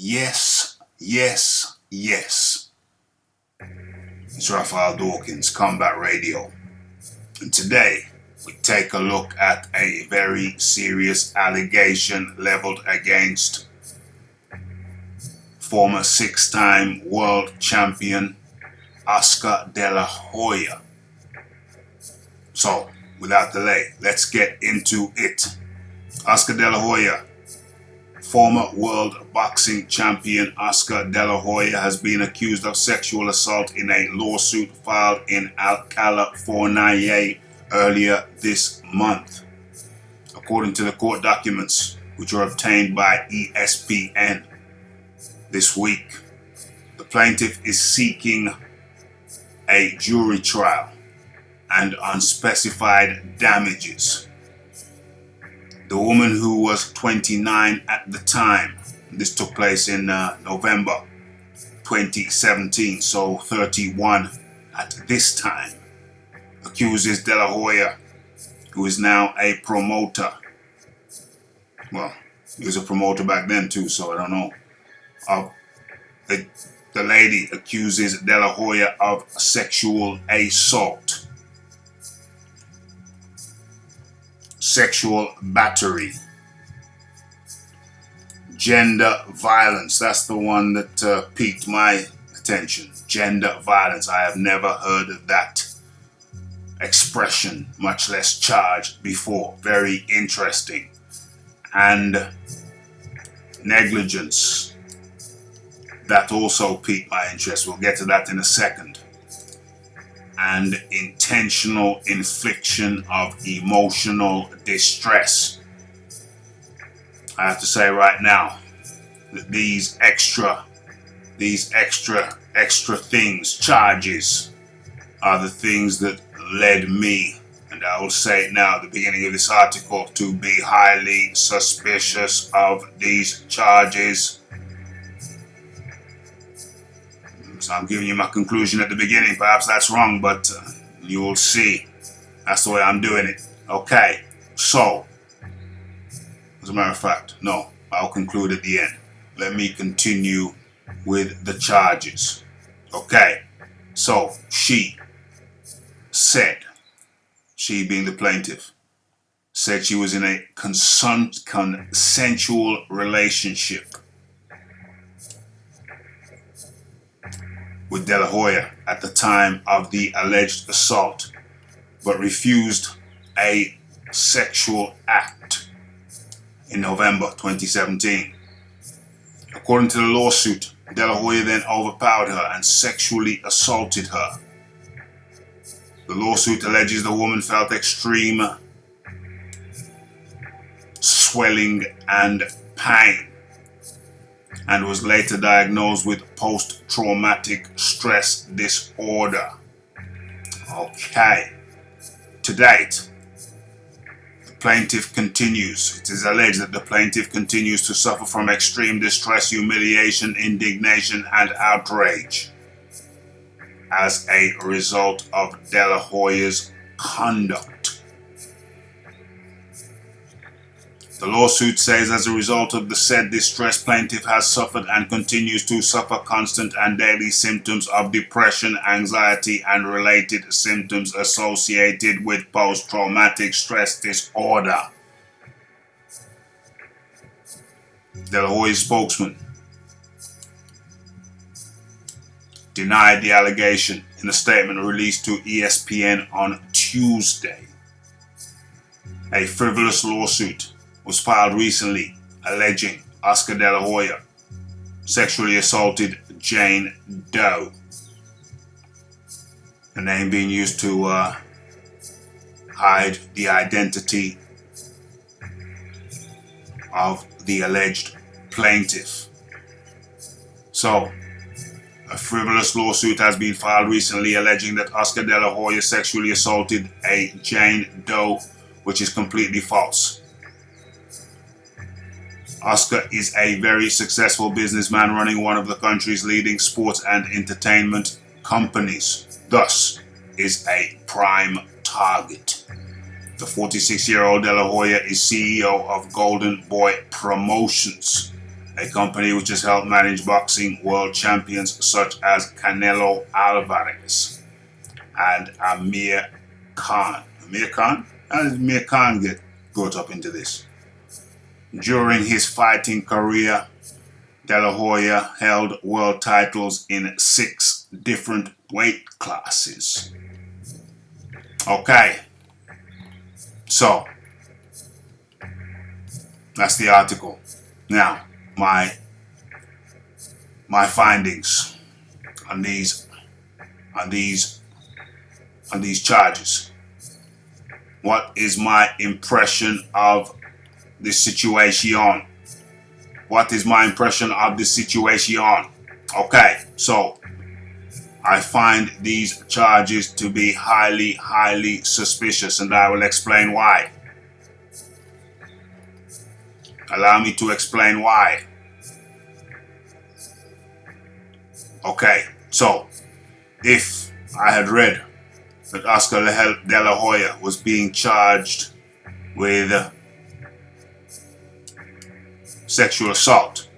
Yes, yes, yes. It's Raphael Dawkins, Combat Radio. And today we take a look at a very serious allegation leveled against former six-time world champion Oscar De La Hoya. So, without delay, let's get into it. Oscar De La Hoya, former world boxing champion Oscar De La Hoya has been accused of sexual assault in a lawsuit filed in California earlier this month. According to the court documents, which were obtained by ESPN this week, the plaintiff is seeking a jury trial and unspecified damages. The woman, who was 29 at the time, this took place in November 2017, so 31 at this time, accuses De La Hoya, who is now a promoter. Well, he was a promoter back then too, so I don't know. The lady accuses De La Hoya of sexual assault, sexual battery, gender violence. That's the one that piqued my attention. Gender violence. I have never heard of that expression, much less charge, before. Very interesting. And negligence. That also piqued my interest. We'll get to that in a second. And intentional infliction of emotional distress. I have to say right now that these extra things, charges, are the things that led me, and I will say it now at the beginning of this article, to be highly suspicious of these charges. So I'm giving you my conclusion at the beginning. Perhaps that's wrong, but you will see. That's the way I'm doing it. Okay, so, as a matter of fact, no, I'll conclude at the end. Let me continue with the charges. Okay, so she said, she being the plaintiff, said she was in a consensual relationship with De La Hoya at the time of the alleged assault, but refused a sexual act in November 2017. According to the lawsuit, De La Hoya then overpowered her and sexually assaulted her. The lawsuit alleges the woman felt extreme swelling and pain and was later diagnosed with post-traumatic stress disorder. Okay. To date, the plaintiff continues. It is alleged that the plaintiff continues to suffer from extreme distress, humiliation, indignation, and outrage as a result of De La Hoya's conduct. The lawsuit says, as a result of the said distress, plaintiff has suffered and continues to suffer constant and daily symptoms of depression, anxiety, and related symptoms associated with post-traumatic stress disorder. De La Hoya's spokesman denied the allegation in a statement released to ESPN on Tuesday. A frivolous lawsuit was filed recently alleging Oscar De La Hoya sexually assaulted Jane Doe, the name being used to hide the identity of the alleged plaintiff. So, a frivolous lawsuit has been filed recently alleging that Oscar De La Hoya sexually assaulted a Jane Doe, which is completely false. Oscar is a very successful businessman running one of the country's leading sports and entertainment companies, thus is a prime target. The 46-year-old De La Hoya is CEO of Golden Boy Promotions, a company which has helped manage boxing world champions such as Canelo Alvarez and Amir Khan. Amir Khan? How did Amir Khan get brought up into this? During his fighting career, De La Hoya held world titles in 6 different weight classes. Okay, so that's the article. Now, my findings on these charges. What is my impression of the situation? What is my impression of the situation? Okay, so I find these charges to be highly, highly suspicious, and I will explain why. Allow me to explain why. Okay, so if I had read that Oscar De La Hoya was being charged with sexual assault,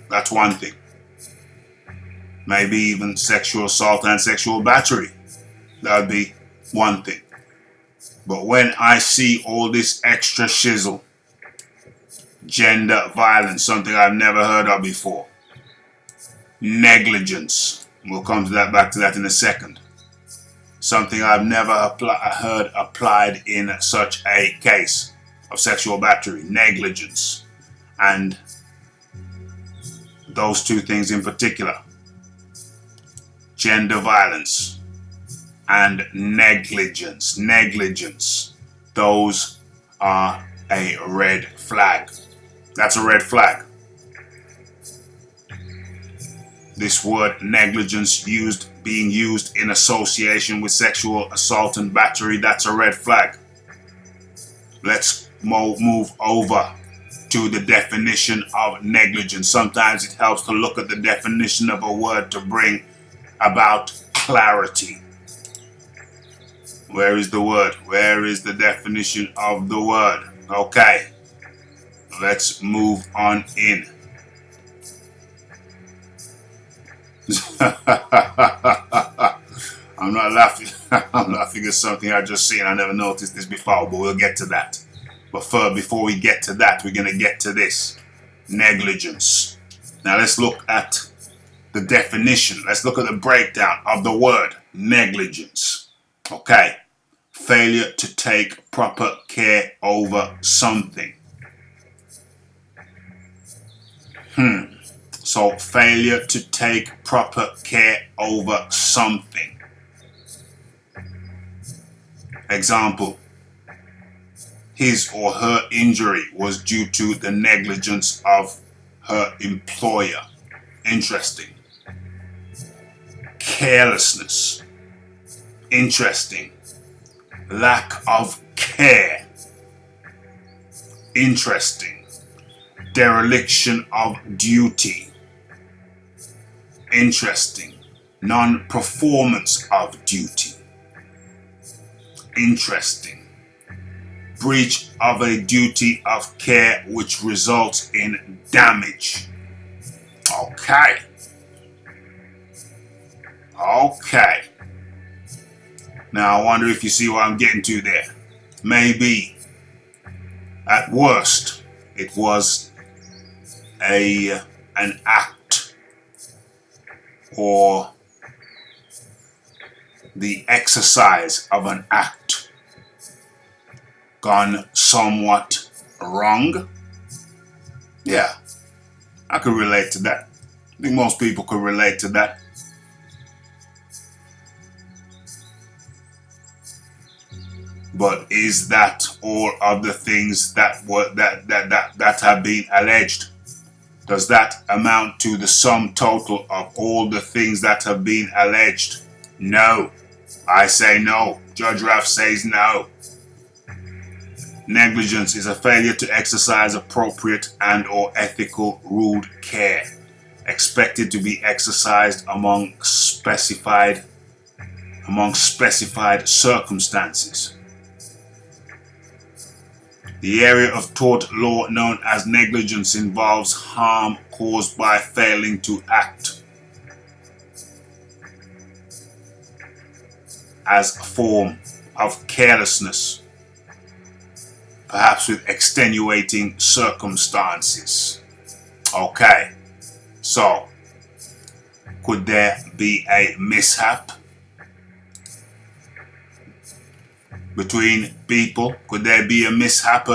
that's one thing. Maybe even sexual assault and sexual battery. That would be one thing. But when I see all this extra shizzle, gender violence, something I've never heard of before, negligence, we'll come to that, back to that in a second, something I've never heard applied in such a case of sexual battery, negligence, and those two things in particular, gender violence and negligence, those are a red flag. That's a red flag. This word negligence being used in association with sexual assault and battery, that's a red flag. Let's move over to the definition of negligence. Sometimes it helps to look at the definition of a word to bring about clarity. Where is the word? Where is the definition of the word? Okay, let's move on in. I'm not laughing. I'm laughing at something I just seen. I never noticed this before, but we'll get to that. But before we get to that, we're going to get to this. Negligence. Now let's look at the definition. Let's look at the breakdown of the word negligence. Okay. Failure to take proper care over something. So failure to take proper care over something. Example. His or her injury was due to the negligence of her employer. Interesting. Carelessness. Interesting. Lack of care. Interesting. Dereliction of duty. Interesting. Non-performance of duty. Interesting. Breach of a duty of care which results in damage. Okay. Okay. Now I wonder if you see what I'm getting to there. Maybe at worst it was an act or the exercise of an act gone somewhat wrong. Yeah, I could relate to that. I think most people could relate to that. But is that all of the things that have been alleged? Does that amount to the sum total of all the things that have been alleged? No. I say no. Judge Raff says no. Negligence is a failure to exercise appropriate and or ethical rude care, expected to be exercised among specified circumstances. The area of tort law known as negligence involves harm caused by failing to act as a form of carelessness, perhaps with extenuating circumstances. Okay, so could there be a mishap between people? Could there be a mishap,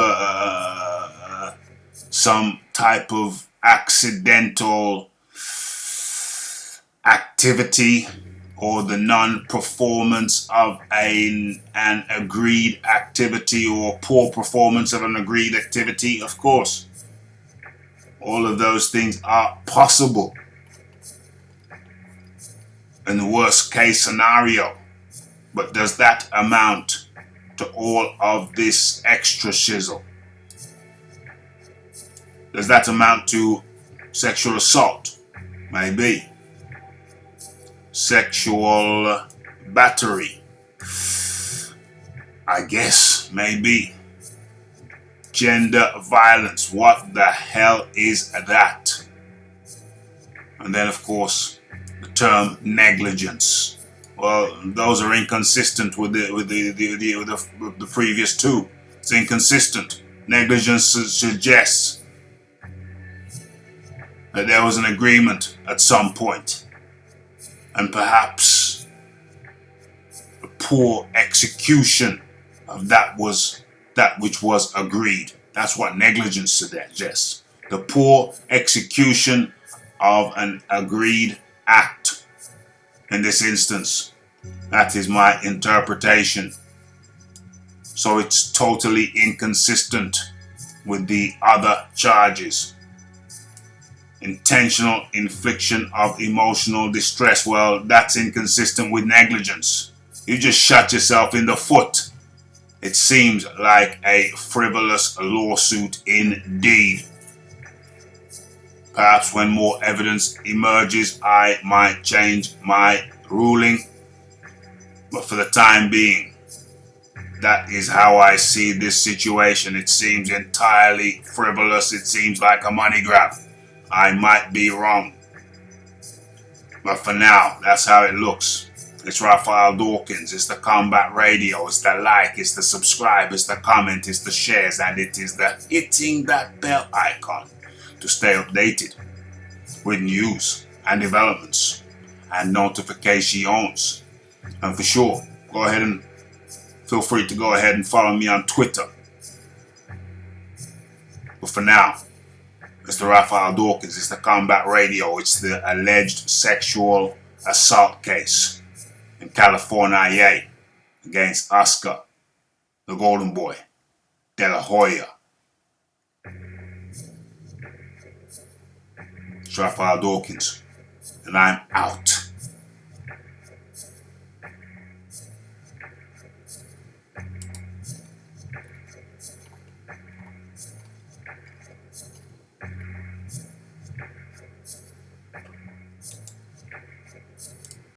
some type of accidental activity, or the non-performance of an agreed activity, or poor performance of an agreed activity? Of course, all of those things are possible in the worst case scenario. But does that amount to all of this extra shizzle? Does that amount to sexual assault? Maybe. Sexual battery? I guess, maybe. Gender violence? What the hell is that? And then, of course, the term negligence. Well, those are inconsistent with the previous two. It's inconsistent. Negligence suggests that there was an agreement at some point, and perhaps a poor execution of that which was agreed. That's what negligence suggests. The poor execution of an agreed act. In this instance, that is my interpretation. So it's totally inconsistent with the other charges. Intentional infliction of emotional distress. Well, that's inconsistent with negligence. You just shot yourself in the foot. It seems like a frivolous lawsuit indeed. Perhaps when more evidence emerges, I might change my ruling. But for the time being, that is how I see this situation. It seems entirely frivolous. It seems like a money grab. I might be wrong. But for now, that's how it looks. It's Raphael Dawkins. It's the Combat Radio. It's the like. It's the subscribe. It's the comment. It's the shares. And it is the hitting that bell icon to stay updated with news and developments and notifications. And for sure, go ahead and feel free to go ahead and follow me on Twitter. But for now, it's the Raphael Dawkins. It's the Combat Radio. It's the alleged sexual assault case in California against Oscar, the Golden Boy, De La Hoya. It's Raphael Dawkins, and I'm out.